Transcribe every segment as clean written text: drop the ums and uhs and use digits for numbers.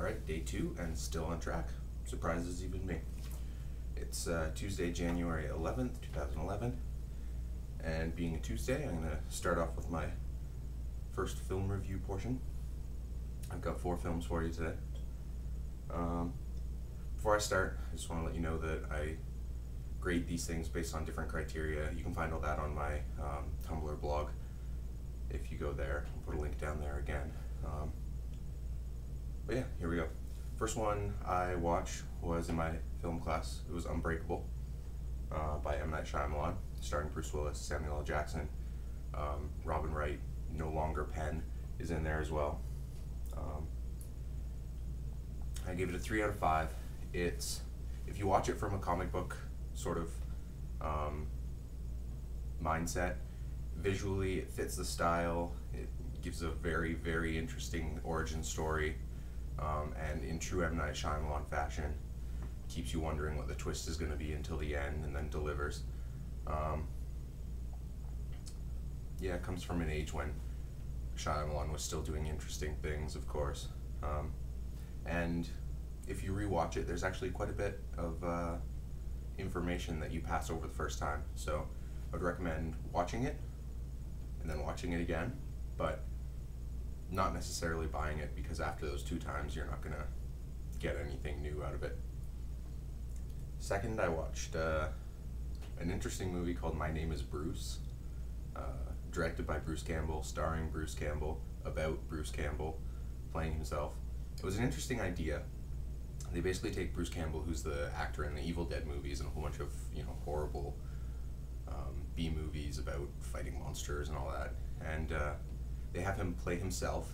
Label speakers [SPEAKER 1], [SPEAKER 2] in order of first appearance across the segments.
[SPEAKER 1] Alright, day 2 and still on track. Surprises even me. It's Tuesday, January 11th, 2011, and being a Tuesday, I'm going to start off with my first film review portion. I've got 4 films for you today. Before I start, I just want to let you know that I grade these things based on different criteria. You can find all that on my Tumblr blog. If you go there, I'll put a link down there again. But yeah, here we go. First one I watched was in my film class. It was Unbreakable by M. Night Shyamalan, starring Bruce Willis, Samuel L. Jackson, Robin Wright, no longer Penn is in there as well. I gave it a 3 out of 5. It's, if you watch it from a comic book sort of mindset, visually it fits the style. It gives a very, very interesting origin story. And in true M. Night Shyamalan fashion, keeps you wondering what the twist is going to be until the end, and then delivers. Yeah, it comes from an age when Shyamalan was still doing interesting things, of course. And if you rewatch it, there's actually quite a bit of information that you pass over the first time. So I would recommend watching it and then watching it again, but not necessarily buying it, because after those 2 times you're not going to get anything new out of it. Second, I watched an interesting movie called My Name is Bruce, directed by Bruce Campbell, starring Bruce Campbell, about Bruce Campbell playing himself. It was an interesting idea. They basically take Bruce Campbell, who's the actor in the Evil Dead movies and a whole bunch of horrible B movies about fighting monsters and all that, and they have him play himself,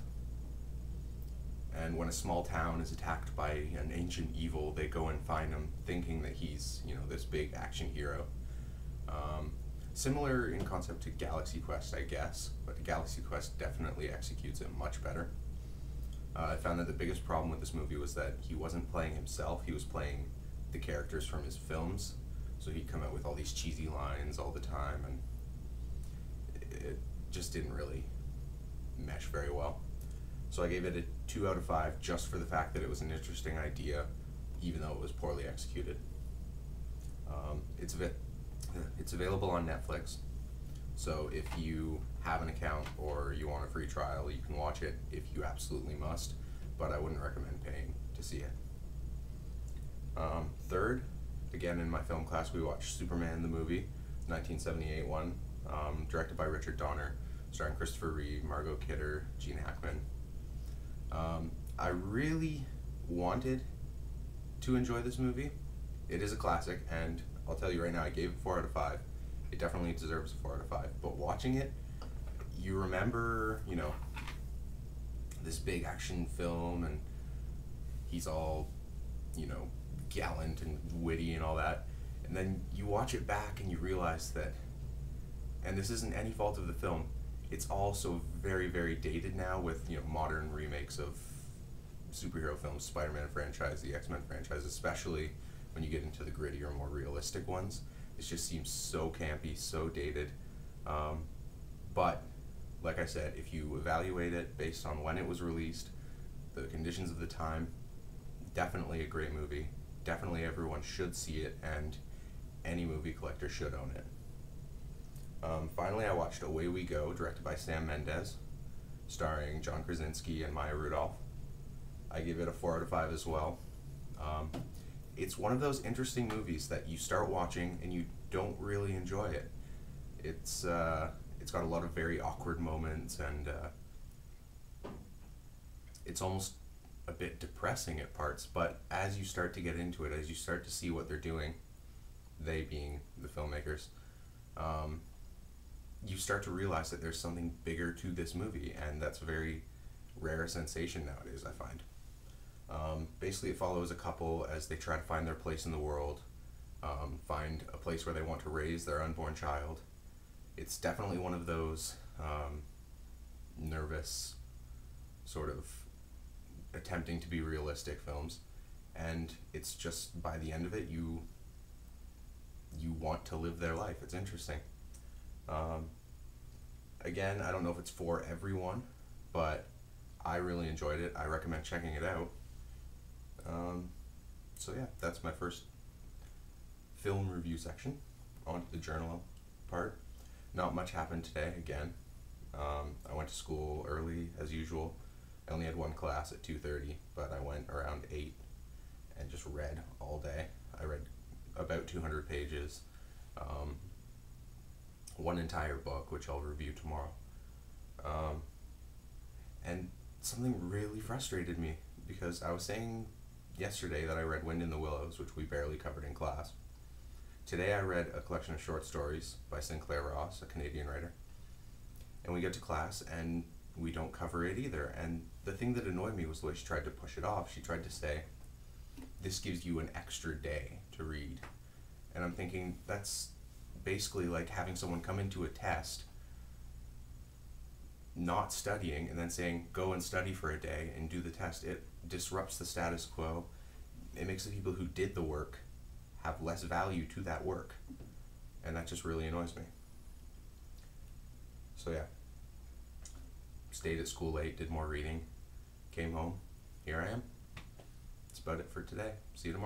[SPEAKER 1] and when a small town is attacked by an ancient evil, they go and find him, thinking that he's, this big action hero. Similar in concept to Galaxy Quest, I guess, but Galaxy Quest definitely executes it much better. I found that the biggest problem with this movie was that he wasn't playing himself, he was playing the characters from his films, so he'd come out with all these cheesy lines all the time, and it just didn't really mesh very well. So I gave it a 2 out of 5 just for the fact that it was an interesting idea, even though it was poorly executed. It's available on Netflix, so if you have an account or you want a free trial, you can watch it if you absolutely must, but I wouldn't recommend paying to see it. Third, again in my film class, we watched Superman the movie, 1978 one, directed by Richard Donner, starring Christopher Reeve, Margot Kidder, Gene Hackman. I really wanted to enjoy this movie. It is a classic, and I'll tell you right now, I gave it 4 out of 5. It definitely deserves a 4 out of 5. But watching it, you remember, this big action film, and he's all, gallant and witty and all that. And then you watch it back and you realize that, and this isn't any fault of the film, it's all so very, very dated now with, modern remakes of superhero films, Spider-Man franchise, the X-Men franchise, especially when you get into the grittier, more realistic ones. It just seems so campy, so dated. But, like I said, if you evaluate it based on when it was released, the conditions of the time, definitely a great movie. Definitely everyone should see it, and any movie collector should own it. Finally, I watched Away We Go, directed by Sam Mendes, starring John Krasinski and Maya Rudolph. I give it a 4 out of 5 as well. It's one of those interesting movies that you start watching and you don't really enjoy it. It's got a lot of very awkward moments, and it's almost a bit depressing at parts, but as you start to get into it, as you start to see what they're doing, they being the filmmakers, you start to realize that there's something bigger to this movie, and that's a very rare sensation nowadays, I find. Basically, it follows a couple as they try to find their place in the world, find a place where they want to raise their unborn child. It's definitely one of those nervous, sort of attempting to be realistic films, and it's just, by the end of it, you want to live their life. It's interesting. Again, I don't know if it's for everyone, but I really enjoyed it. I recommend checking it out. Um, so yeah, that's my first film review section. On to the journal part. Not much happened today again. I went to school early as usual. I only had one class at 2:30, but I went around 8 and just read all day. I read about 200 pages, um, one entire book, which I'll review tomorrow. Um, and something really frustrated me because I was saying yesterday that I read Wind in the Willows, which we barely covered in class. Today I read a collection of short stories by Sinclair Ross, a Canadian writer. And we get to class and we don't cover it either. And the thing that annoyed me was the way she tried to push it off. She tried to say, this gives you an extra day to read. And I'm thinking, that's basically like having someone come into a test not studying and then saying, go and study for a day and do the test. It disrupts the status quo. It makes the people who did the work have less value to that work. And that just really annoys me. So yeah, stayed at school late, did more reading, came home, here I am. That's about it for today. See you tomorrow.